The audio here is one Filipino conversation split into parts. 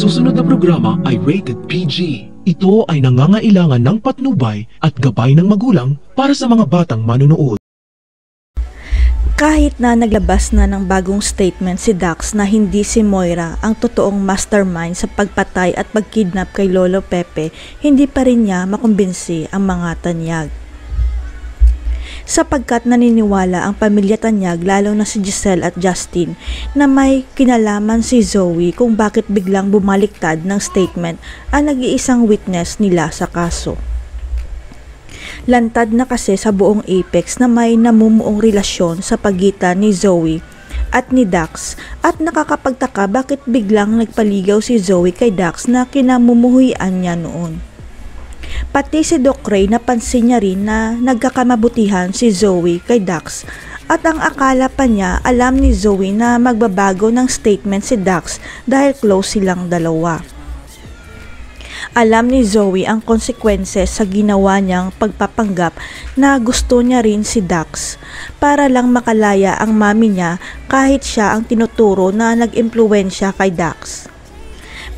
susunod na programa ay rated PG. Ito ay nangangailangan ng patnubay at gabay ng magulang para sa mga batang manonood. Kahit na naglabas na ng bagong statement si Dax na hindi si Moira ang totoong mastermind sa pagpatay at pagkidnap kay Lolo Pepe, hindi pa rin niya makumbinsi ang mga tanyag. Sapagkat naniniwala ang pamilya Tanyag, lalo na si Giselle at Justin, na may kinalaman si Zoe kung bakit biglang bumaliktad ng statement ang nag-iisang witness nila sa kaso. Lantad na kasi sa buong Apex na may namumuong relasyon sa pagitan ni Zoe at ni Dax, at nakakapagtaka bakit biglang nagpaligaw si Zoe kay Dax na kinamumuhian niya noon. Pati si Doc Ray napansin niya rin na nagkakamabutihan si Zoe kay Dax, at ang akala pa niya alam ni Zoe na magbabago ng statement si Dax dahil close silang dalawa. Alam ni Zoe ang konsekwenses sa ginawa niyang pagpapanggap na gusto niya rin si Dax para lang makalaya ang mami niya kahit siya ang tinuturo na nag-impluwensya kay Dax.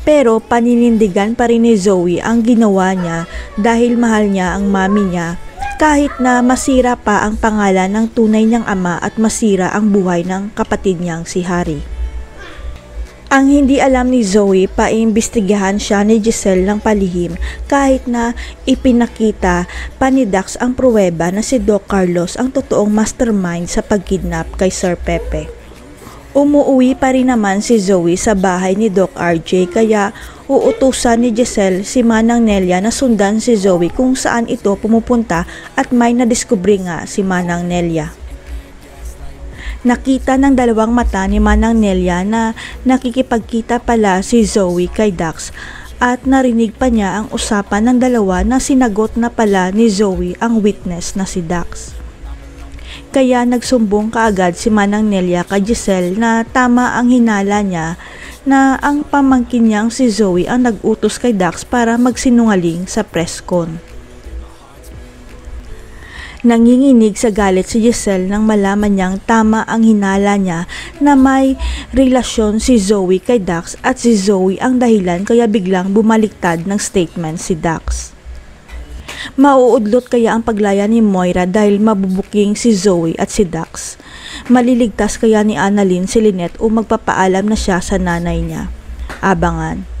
Pero paninindigan pa rin ni Zoe ang ginawa niya dahil mahal niya ang mami niya kahit na masira pa ang pangalan ng tunay niyang ama at masira ang buhay ng kapatid niyang si Harry. Ang hindi alam ni Zoe, paimbestigahan siya ni Giselle ng palihim kahit na ipinakita pa ni Dax ang pruweba na si Doc Carlos ang totoong mastermind sa pagkidnap kay Sir Pepe. Umuwi pa rin naman si Zoe sa bahay ni Doc RJ kaya uutusan ni Giselle si Manang Nelia na sundan si Zoe kung saan ito pumupunta at may nadiskubre nga si Manang Nelia. Nakita ng dalawang mata ni Manang Nelia na nakikipagkita pala si Zoe kay Dax at narinig pa niya ang usapan ng dalawa na sinagot na pala ni Zoe ang witness na si Dax. Kaya nagsumbong kaagad si Manang Nelia kay Giselle na tama ang hinala niya na ang pamangkin niyang si Zoe ang nag-utos kay Dax para magsinungaling sa press con. Nanginginig sa galit si Giselle nang malaman niyang tama ang hinala niya na may relasyon si Zoe kay Dax at si Zoe ang dahilan kaya biglang bumaliktad ng statement si Dax. Mauudlot kaya ang paglaya ni Moira dahil mabubuking si Zoe at si Dax? Maliligtas kaya ni Annalyn si Lynette o magpapaalam na siya sa nanay niya? Abangan.